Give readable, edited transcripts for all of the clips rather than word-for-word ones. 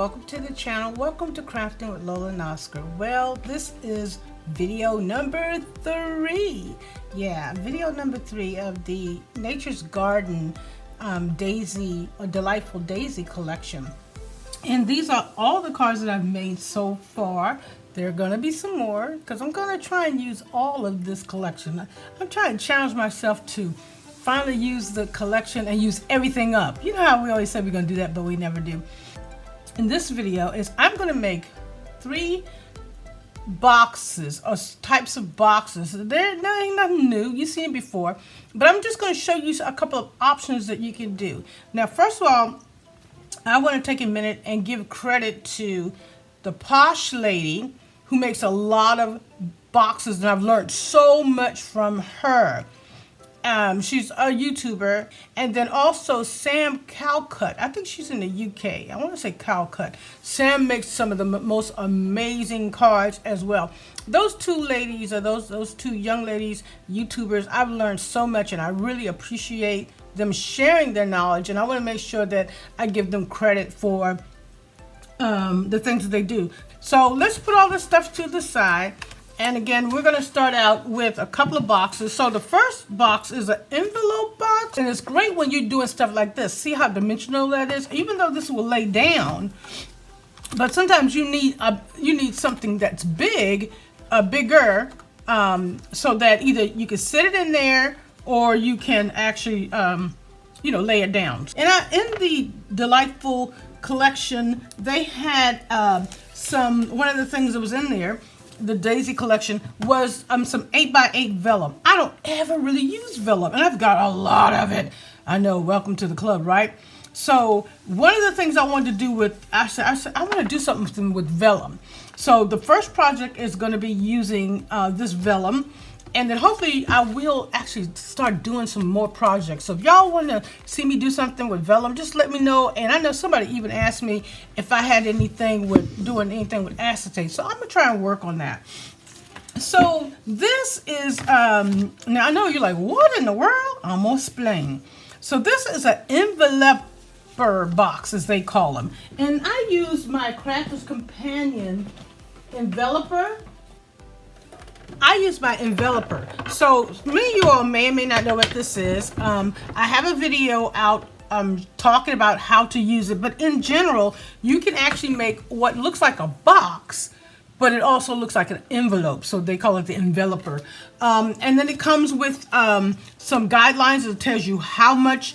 welcome to the channel. Welcome to Crafting with Lola and Oscar. Well, this is video number 3. Yeah, video number 3 of the Nature's Garden Daisy, or Delightful Daisy collection. And these are all the cards that I've made so far. There are going to be some more because I'm going to try and use all of this collection. I'm trying to challenge myself to finally use the collection and use everything up. You know how we always say we're going to do that, but we never do. In this video I'm going to make 3 boxes or types of boxes. They're nothing new. You've seen it before, but I'm just going to show you a couple of options that you can do. Now, first of all, I want to take a minute and give credit to the Posh lady who makes a lot of boxes, and I've learned so much from her. She's a YouTuber. And then also Sam Calcott. I think she's in the UK. I want to say Calcott. Sam makes some of the most amazing cards as well. Those 2 ladies, or those 2 young ladies, YouTubers, I've learned so much, and I really appreciate them sharing their knowledge. And I want to make sure that I give them credit for the things that they do. So let's put all this stuff to the side. And again, we're going to start out with a couple of boxes. So the first box is an envelope box. And it's great when you're doing stuff like this. See how dimensional that is? Even though this will lay down, but sometimes you need something that's bigger, so that either you can sit it in there or you can actually, lay it down. And in the Delightful collection, they had one of the things that was in there, the Daisy collection, was some 8x8 vellum. I don't ever really use vellum, and I've got a lot of it. I know, welcome to the club, right? So one of the things I wanted to do with, I said I want to do something with vellum. So the first project is going to be using this vellum, and then hopefully I will actually start doing some more projects. So if y'all want to see me do something with vellum, just let me know. And I know somebody even asked me if I had anything with doing anything with acetate. So I'm going to try and work on that. So this is, now I know you're like, what in the world? I'm going to explain. So this is an enveloper box, as they call them. And I use my Crafter's Companion enveloper. I use my enveloper. So many of you all may or may not know what this is. I have a video out talking about how to use it, but in general, you can actually make what looks like a box, but it also looks like an envelope. So they call it the enveloper. And then it comes with some guidelines that tells you how much,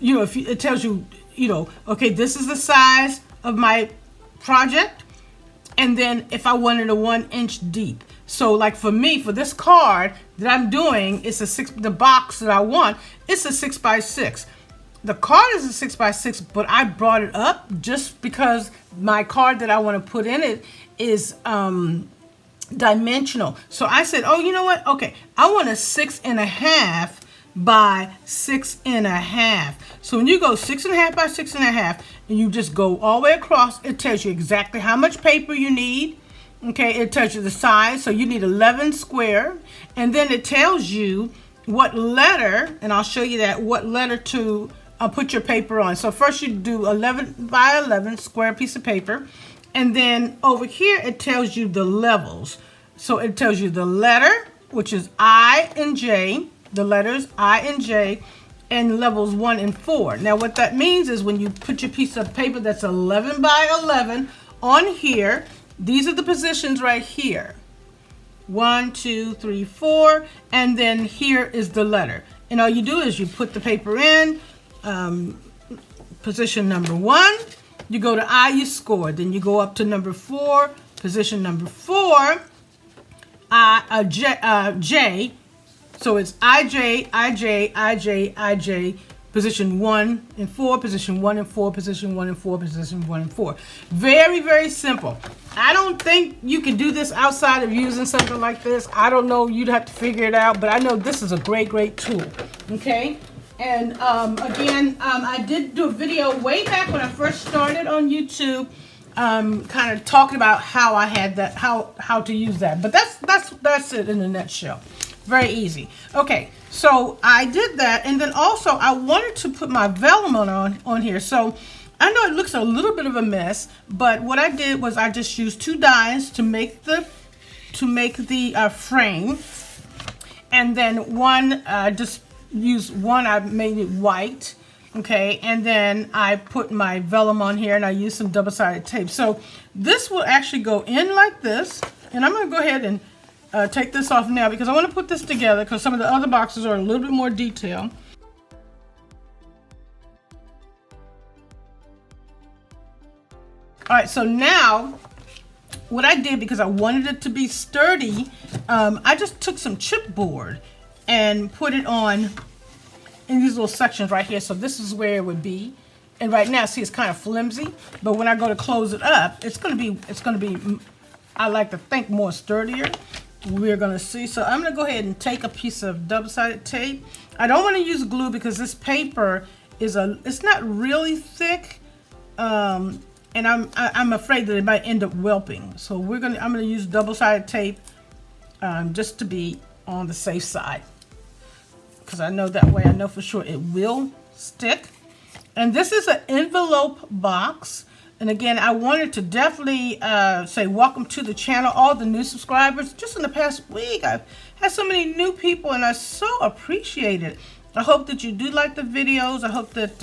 it tells you, okay, this is the size of my project. And then if I wanted a 1-inch deep. So like for me, for this card that I'm doing, the box that I want, it's a 6x6. The card is a 6x6, but I brought it up just because my card that I want to put in it is dimensional. So I said, oh, you know what? Okay, I want a 6.5 by 6.5. So when you go 6.5 by 6.5, and you just go all the way across, it tells you exactly how much paper you need. Okay, it tells you the size, so you need 11 square, and then it tells you what letter, and I'll show you that, what letter to put your paper on. So first you do 11 by 11 square piece of paper, and then over here it tells you the levels. So it tells you the letter, which is I and J, the letters I and J, and levels 1 and 4. Now what that means is when you put your piece of paper that's 11 by 11 on here, these are the positions right here. 1, 2, 3, 4, and then here is the letter. And all you do is you put the paper in, position number 1, you go to I, you score. Then you go up to number 4, position number 4, J. So it's IJ, IJ, IJ, IJ, position 1 and 4, position 1 and 4, position 1 and 4, position 1 and 4. Very, very simple. I don't think you can do this outside of using something like this. I don't know. You'd have to figure it out, but I know this is a great, great tool. Okay. And again, I did do a video way back when I first started on YouTube, kind of talking about how I had that, how to use that. But that's it in a nutshell. Very easy. Okay, so I did that, and then also I wanted to put my vellum on here. So I know it looks a little bit of a mess, but what I did was I just used 2 dies to make the frame, and then one just used one. I made it white, okay, and then I put my vellum on here, and I used some double-sided tape. So this will actually go in like this, and I'm going to go ahead and take this off now because I want to put this together because some of the other boxes are a little bit more detailed. All right, so now what I did, because I wanted it to be sturdy, I just took some chipboard and put it on in these little sections right here. So this is where it would be. And right now, see, it's kind of flimsy, but when I go to close it up, it's gonna be, I like to think, more sturdier. We're gonna see. So I'm gonna go ahead and take a piece of double-sided tape. I don't want to use glue because this paper is it's not really thick. And I'm afraid that it might end up whelping. So I'm gonna use double-sided tape just to be on the safe side, because I know that way I know for sure it will stick. And this is an envelope box. And again, I wanted to definitely say welcome to the channel, all the new subscribers. Just in the past week, I've had so many new people, and I so appreciate it. I hope that you do like the videos. I hope that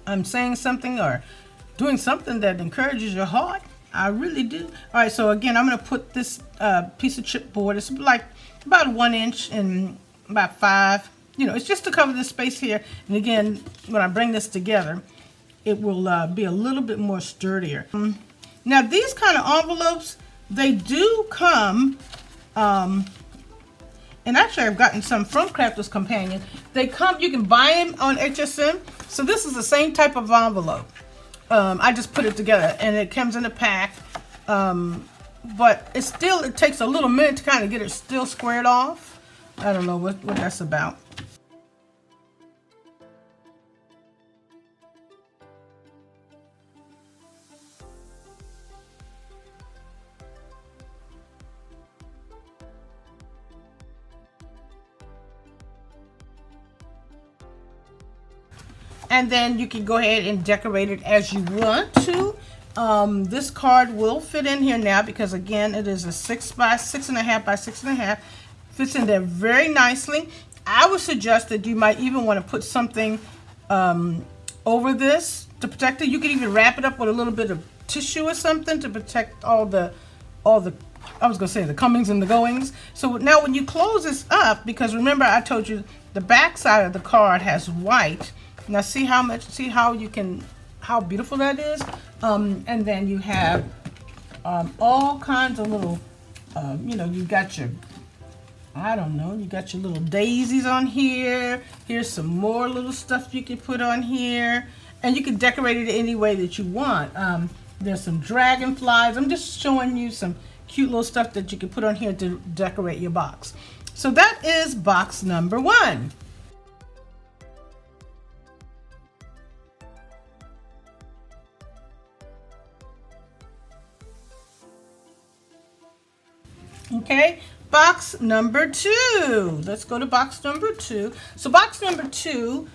I'm saying something or doing something that encourages your heart. I really do. All right, so again, I'm going to put this piece of chipboard. It's like about 1 inch and about 5. You know, it's just to cover this space here. And again, when I bring this together, it will be a little bit more sturdier. Now, these kind of envelopes, they do come, and actually I've gotten some from Crafter's Companion. They come, you can buy them on HSN. So this is the same type of envelope. I just put it together, and it comes in a pack, but it takes a little minute to kind of get it still squared off. I don't know what that's about. And then you can go ahead and decorate it as you want to. This card will fit in here now because, again, it is a 6 by 6.5 by 6.5. Fits in there very nicely. I would suggest that you might even want to put something over this to protect it. You could even wrap it up with a little bit of tissue or something to protect all the I was gonna say the comings and the goings. So now when you close this up, because remember I told you the back side of the card has white. Now see how beautiful that is. And then you have all kinds of little, you got your, you got your little daisies on here. Here's some more little stuff you can put on here. And you can decorate it any way that you want. There's some dragonflies. I'm just showing you some cute little stuff that you can put on here to decorate your box. So that is box number 1. Okay, box number 2. Let's go to box number 2. So box number 2,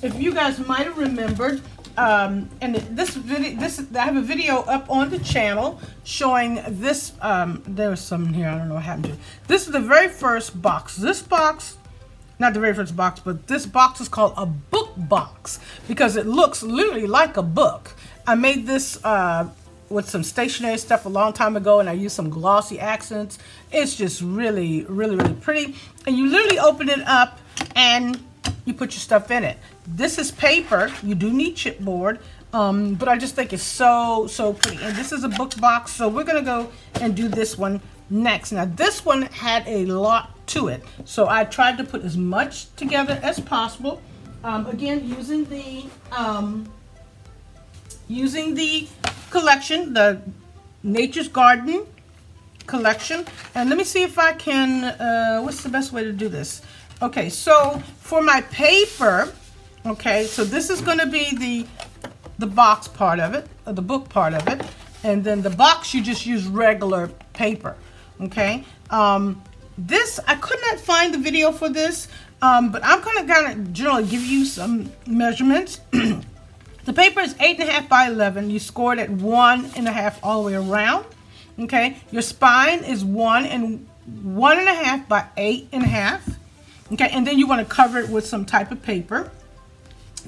if you guys might have remembered, and I have a video up on the channel showing this. There's some here. I don't know what happened to it. This is the very first box. This box, not the very first box, but this box is called a book box because it looks literally like a book. I made this with some stationery stuff a long time ago, and I used some glossy accents. It's just really, really, really pretty. And you literally open it up and you put your stuff in it. This is paper. You do need chipboard, but I just think it's so, so pretty. And this is a book box, so we're gonna go and do this one next. Now this one had a lot to it, so I tried to put as much together as possible. Again, using the collection, the Nature's Garden collection. And let me see if I can, what's the best way to do this? Okay, so for my paper, okay, so this is going to be the box part of it, or the book part of it. And then the box, you just use regular paper, okay? This, I could not find the video for this, but I'm going to kind of generally give you some measurements. The paper is 8.5 by 11. You scored at 1.5 all the way around. Okay, your spine is 1.5 by 8.5. Okay, and then you want to cover it with some type of paper.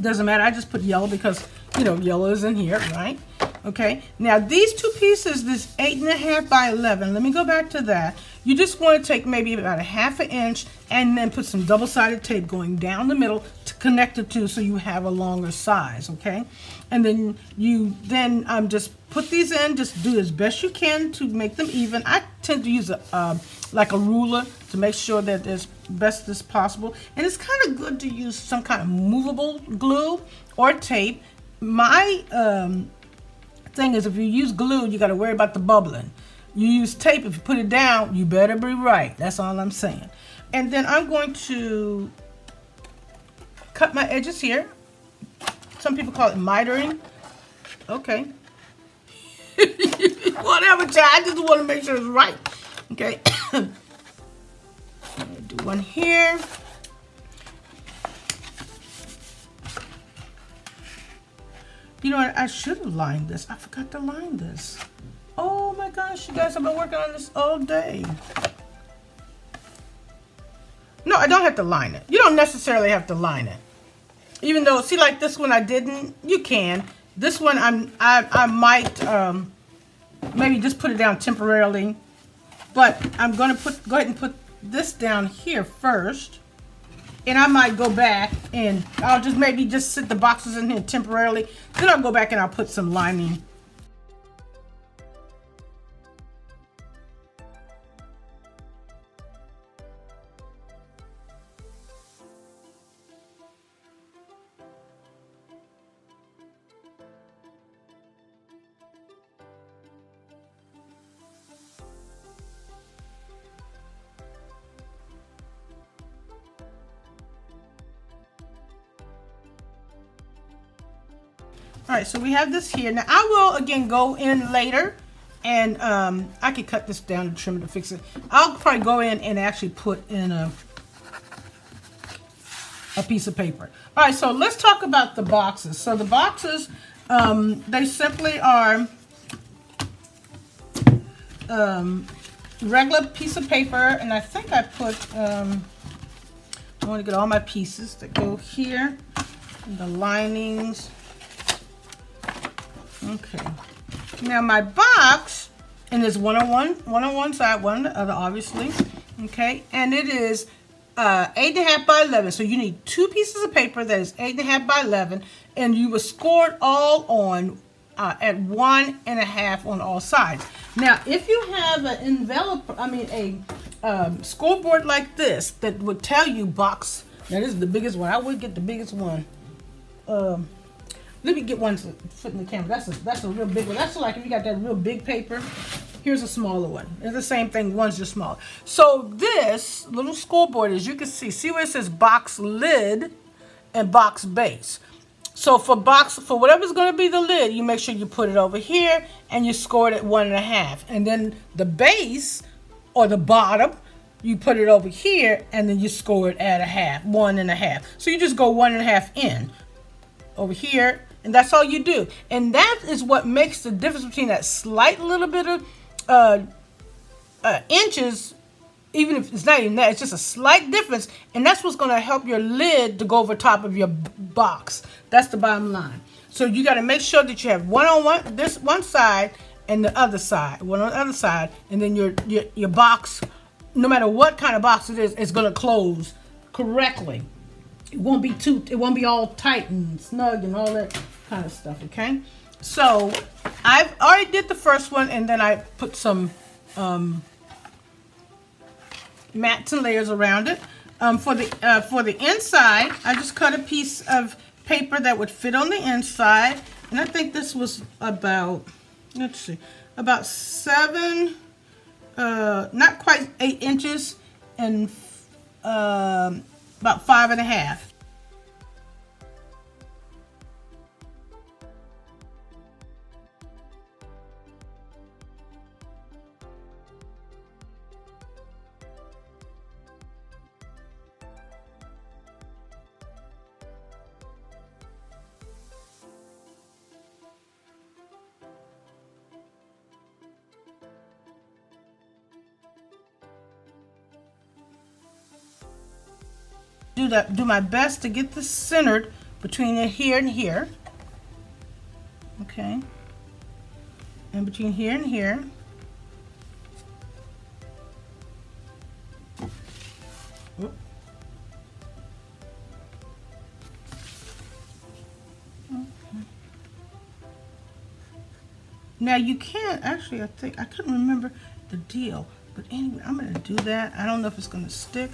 Doesn't matter, I just put yellow because, you know, yellow is in here, right? Okay, now these two pieces, this 8.5 by 11, let me go back to that. You just want to take maybe about 1/2 inch and then put some double-sided tape going down the middle to connect the two so you have a longer size, okay? And then you just put these in, just do as best you can to make them even. I tend to use like a ruler to make sure that as best as possible. And it's kind of good to use some kind of movable glue or tape. My thing is, if you use glue, you got to worry about the bubbling. You use tape, if you put it down, you better be right. That's all I'm saying. And then I'm going to cut my edges here. Some people call it mitering. Okay. Whatever, child. I just want to make sure it's right. Okay. Do one here. You know what? I should have lined this. I forgot to line this. Oh my gosh, you guys, I've been working on this all day. No, I don't have to line it. You don't necessarily have to line it. Even though, see, like this one I didn't. You can. This one I might maybe just put it down temporarily. But I'm gonna go ahead and put this down here first. And I might go back and I'll just maybe just sit the boxes in here temporarily. Then I'll go back and I'll put some lining. All right, so we have this here. Now I will again go in later and I could cut this down and trim it to fix it. I'll probably go in and actually put in a piece of paper. All right, so let's talk about the boxes. So the boxes, they simply are regular piece of paper, and I think I put, I want to get all my pieces that go here, and the linings. Okay, now my box, and there's one on one side, one on the other, obviously. Okay, and it is 8.5 by 11. So you need two pieces of paper that is 8.5 by 11, and you will score it all on at 1.5 on all sides. Now, if you have an envelope, a scoreboard like this that would tell you box. Now this is the biggest one. I would get the biggest one. Let me get one to fit in the camera. That's a real big one. That's like if you got that real big paper. Here's a smaller one. It's the same thing. One's just smaller. So this little scoreboard, as you can see where it says box lid and box base. So for whatever's going to be the lid, you make sure you put it over here and you score it at 1.5. And then the base or the bottom, you put it over here and then you score it at 1.5. So you just go 1.5 in over here. And that's all you do. And that is what makes the difference between that slight little bit of inches, even if it's not even that, it's just a slight difference. And that's what's going to help your lid to go over top of your box. That's the bottom line. So you got to make sure that you have one on one, this one side and the other side, one on the other side. And then your box, no matter what kind of box it is going to close correctly. It won't be all tight and snug and all that kind of stuff, okay? So I've already did the first one, and then I put some mats and layers around it. For the inside, I just cut a piece of paper that would fit on the inside, and I think this was about, let's see, about 7, not quite 8 inches, and about 5.5. do my best to get this centered between here and here. Okay. And between here and here. Oop. Now you can't, actually I couldn't remember the deal, but anyway, I'm going to do that. I don't know if it's going to stick.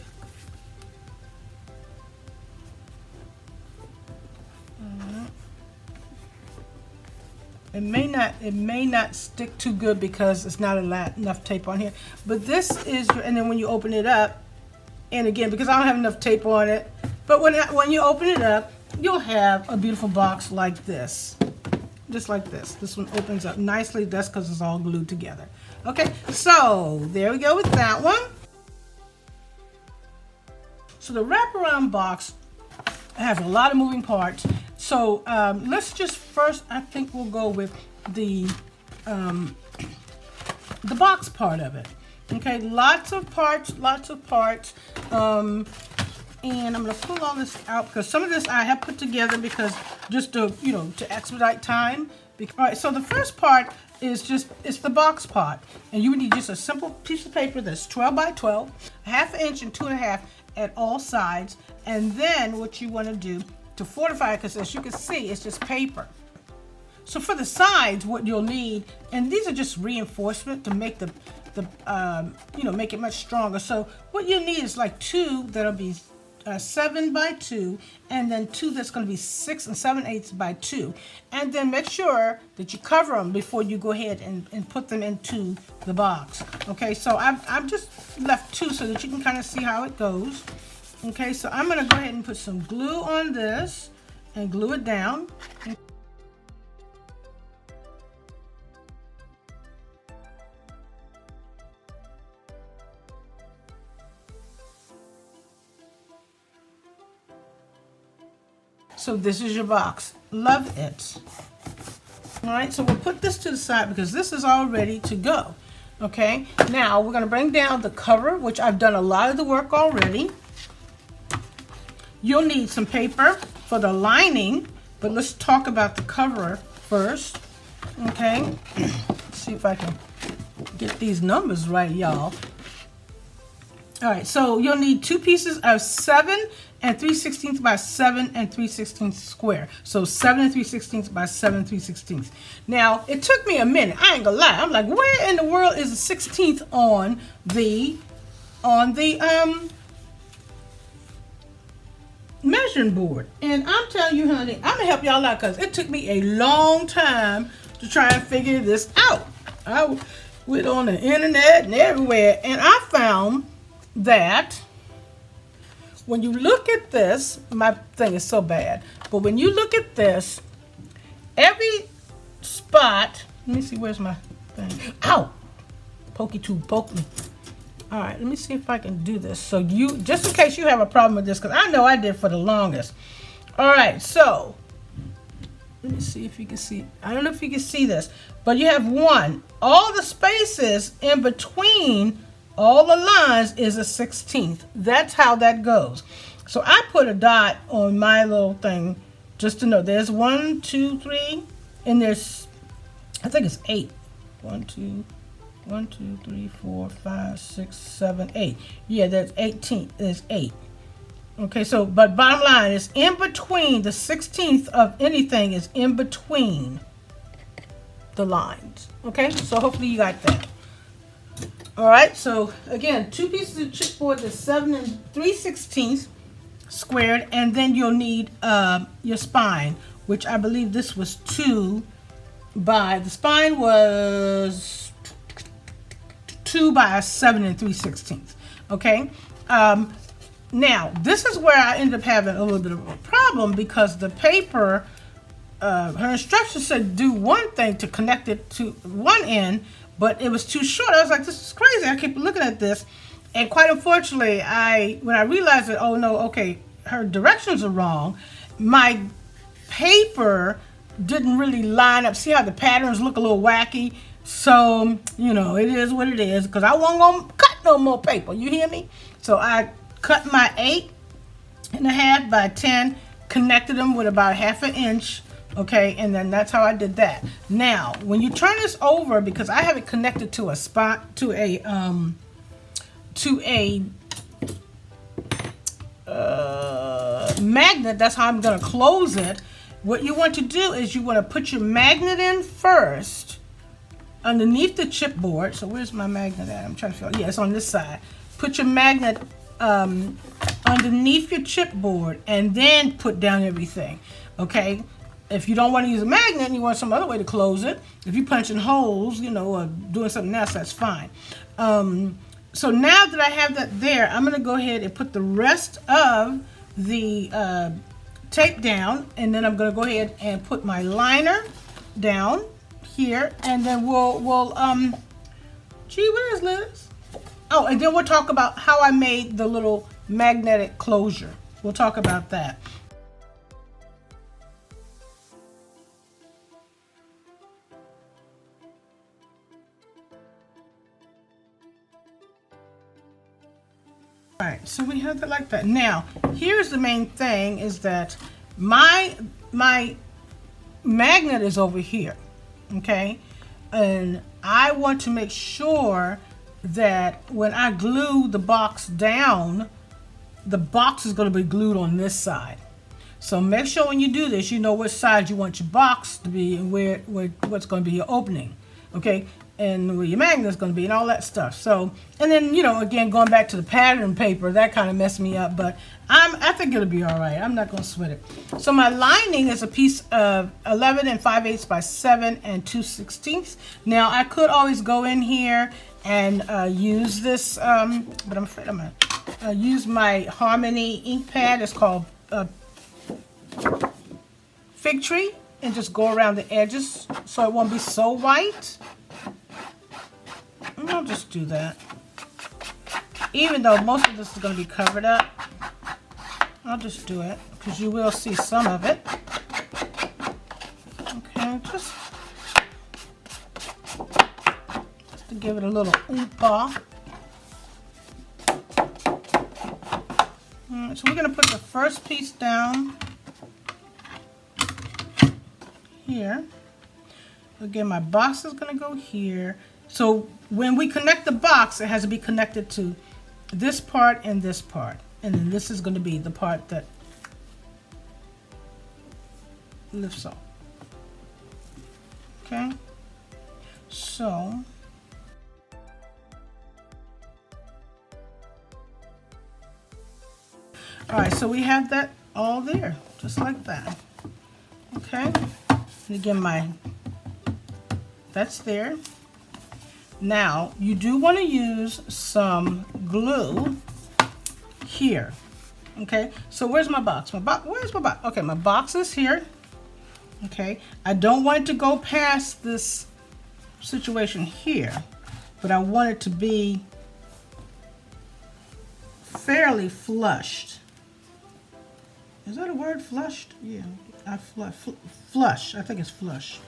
It may not stick too good because it's not enough tape on here. But this is, and then when you open it up, and again, because I don't have enough tape on it, but when you open it up, you'll have a beautiful box like this. Just like this. This one opens up nicely. That's because it's all glued together. Okay, so there we go with that one. So the wraparound box has a lot of moving parts. So let's just first, I think we'll go with the box part of it. Okay, lots of parts. And I'm going to pull all this out because some of this I have put together because just to, to expedite time. All right, so the first part is it's the box part. And you would need just a simple piece of paper that's 12 by 12, a ½ inch and 2½ at all sides. And then what you want to do to fortify it, because as you can see, it's just paper. So for the sides, what you'll need, and these are just reinforcement to make make it much stronger. So what you need is like 2 that'll be 7 by 2, and then 2 that's going to be 6 7/8 by 2, and then make sure that you cover them before you go ahead and put them into the box. Okay, so I've just left 2 so that you can kind of see how it goes. Okay, so I'm going to go ahead and put some glue on this and glue it down. So this is your box. Love it. All right, so we'll put this to the side because this is all ready to go. Okay, now we're going to bring down the cover, which I've done a lot of the work already. You'll need some paper for the lining, but let's talk about the cover first. Okay, let's see if I can get these numbers right, y'all. All right, so you'll need 2 pieces of 7 3/16 by 7 3/16 square. So 7 3/16 by 7 3/16. Now, it took me a minute. I ain't gonna lie. I'm like, where in the world is the 16th on the measuring board? And I'm telling you, honey, I'm gonna help y'all out because it took me a long time to try and figure this out. I went on the internet and everywhere, and I found that when you look at this, my thing is so bad, but when you look at this, every spot, let me see, where's my thing? Ow! Pokey tube, poke me. All right, let me see if I can do this. So you, just in case you have a problem with this, because I know I did for the longest. All right, so let me see if you can see. I don't know if you can see this, but you have all the spaces in between all the lines is a 16th. That's how that goes. So I put a dot on my little thing just to know. There's 1, 2, 3, and there's, I think it's 8. 1, 2, 3, 4, 5, 6, 7, 8. Yeah, there's 18. There's 8. Okay, so, but bottom line is in between, the 16th of anything is in between the lines. Okay, so hopefully you got that. All right, so again, 2 pieces of chipboard that's 7 3/16 squared, and then you'll need your spine, which I believe this was 2 by, the spine was 2 by 7 3/16. Okay, now this is where I ended up having a little bit of a problem because the paper, her instructions said do one thing to connect it to one end, but it was too short. I was like, this is crazy. I keep looking at this. And quite unfortunately, when I realized that, oh no, okay, her directions are wrong, my paper didn't really line up. See how the patterns look a little wacky? So, it is what it is, because I wasn't going to cut no more paper. You hear me? So I cut my 8 and a half by 10, connected them with about 1/2 inch. Okay, and then that's how I did that. Now, when you turn this over, because I have it connected to a spot, to a magnet, that's how I'm going to close it. What you want to do is you want to put your magnet in first underneath the chipboard. So where's my magnet at? I'm trying to feel. Yeah, it's on this side. Put your magnet underneath your chipboard and then put down everything. Okay. If you don't want to use a magnet and you want some other way to close it, if you're punching holes, you know, or doing something else, that's fine. So now that I have that there, I'm going to go ahead and put the rest of the tape down, and then I'm going to go ahead and put my liner down here, and then gee, where is Liz? Oh, and then we'll talk about how I made the little magnetic closure. We'll talk about that. All right, so we have it like that. Now, here's the main thing, is that my magnet is over here, okay? And I want to make sure that when I glue the box down, the box is going to be glued on this side. So make sure when you do this, you know which side you want your box to be and what's going to be your opening, okay? And where your magnet is going to be and all that stuff. So, and then, you know, again, going back to the pattern paper, that kind of messed me up, but I think it'll be all right. I'm not going to sweat it. So my lining is a piece of 11 5/8 by 7 2/16. Now I could always go in here and use this, but I'm afraid I'm going to use my Harmony ink pad. It's called Fig Tree, and just go around the edges so it won't be so white. And I'll just do that. Even though most of this is going to be covered up, I'll just do it because you will see some of it. Okay, just to give it a little oompah. So we're going to put the first piece down here. Again, my box is going to go here. So when we connect the box, it has to be connected to this part and this part. And then this is going to be the part that lifts up. Okay? So, all right, so we have that all there, just like that. Okay? And again, that's there. Now, you do want to use some glue here. Okay, so where's my box? Where's my box? Okay, my box is here. Okay, I don't want it to go past this situation here, but I want it to be fairly flushed. Is that a word, flushed? Yeah, flush. I think it's flush.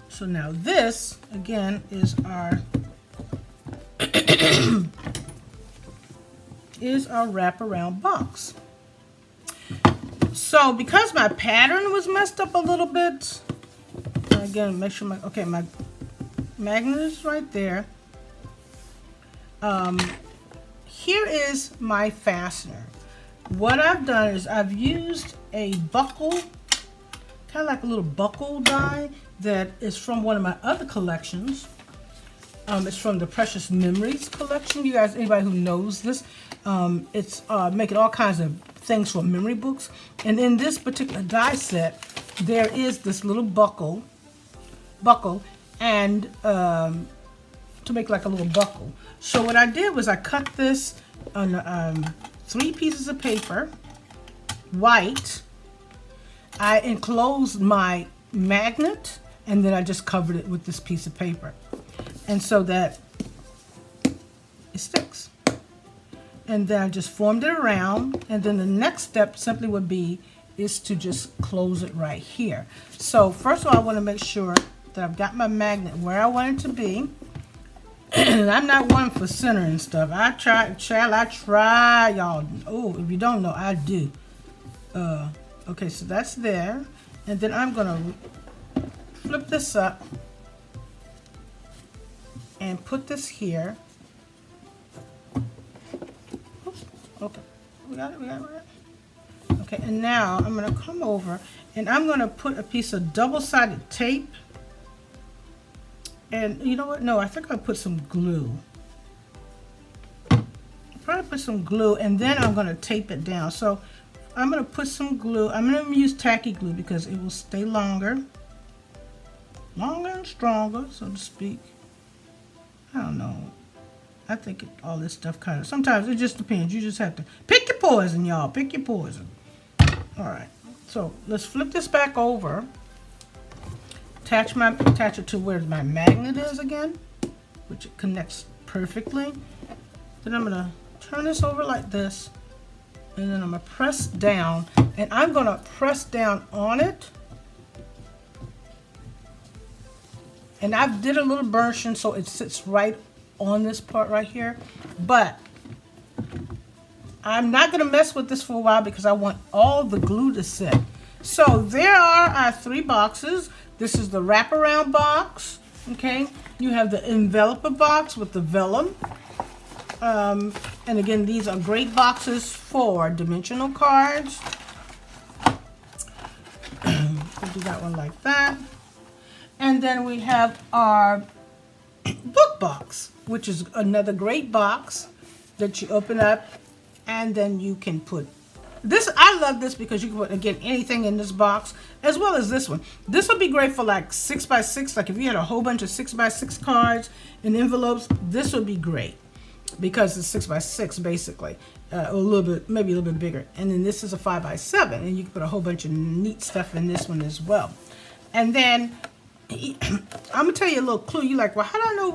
So now this, again, is our wraparound box. So because my pattern was messed up a little bit, again, make sure my magnet is right there. Here is my fastener. What I've done is I've used a buckle, kind of like a little buckle die that is from one of my other collections. It's from the Precious Memories collection. You guys, anybody who knows this, it's making all kinds of things for memory books. And in this particular die set, there is this little buckle, and to make like a little buckle. So what I did was I cut this on 3 pieces of paper, white. I enclosed my magnet, and then I just covered it with this piece of paper, and so that it sticks. and then I just formed it around, and then the next step simply would be is to just close it right here. So first of all, I want to make sure that I've got my magnet where I want it to be. And I'm not one for center and stuff. I try, y'all. Oh, if you don't know, I do. Okay, so that's there. And then I'm gonna flip this up and put this here. Oops, okay, we got it. Okay, and now I'm gonna come over and I'm gonna put a piece of double-sided tape. And you know what? No, I think I'll put some glue. Probably put some glue, and then I'm gonna tape it down. So I'm gonna put some glue. I'm gonna use tacky glue because it will stay longer and stronger, so to speak. I don't know. I think all this stuff kind of, sometimes it just depends. You just have to pick your poison, y'all. Pick your poison. All right. So let's flip this back over. Attach it to where my magnet is again, which it connects perfectly. Then I'm gonna turn this over like this, and then I'm gonna press down, and I'm gonna press down on it. And I did a little version so it sits right on this part right here, but I'm not gonna mess with this for a while because I want all the glue to sit. So there are our 3 boxes. This is the wraparound box, okay? You have the enveloper box with the vellum. And again, these are great boxes for dimensional cards. We'll do that one like that. And then we have our book box, which is another great box that you open up, and then you can put this. I love this because you can put, again, anything in this box, as well as this one. This would be great for like 6x6. Like if you had a whole bunch of 6x6 cards and envelopes, this would be great because it's 6x6 basically, a little bit, maybe a little bit bigger. And then this is a 5x7, and you can put a whole bunch of neat stuff in this one as well. And then I'm gonna tell you a little clue. You're like, well, how do I know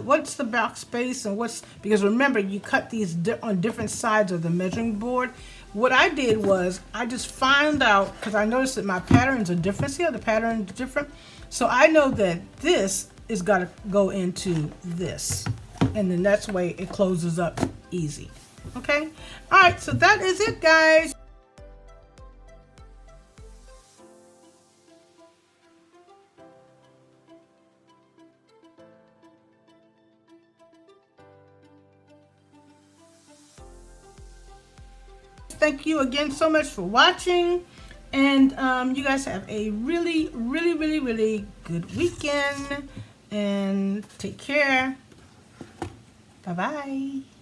what's the box space and what's, because remember, you cut these on different sides of the measuring board. What I did was I just found out, because I noticed that my patterns are different. See how the pattern is different? So I know that this is got to go into this, and then that's the way it closes up easy. Okay? All right, so that is it, guys. Thank you again so much for watching, and you guys have a really good weekend, and take care. Bye bye.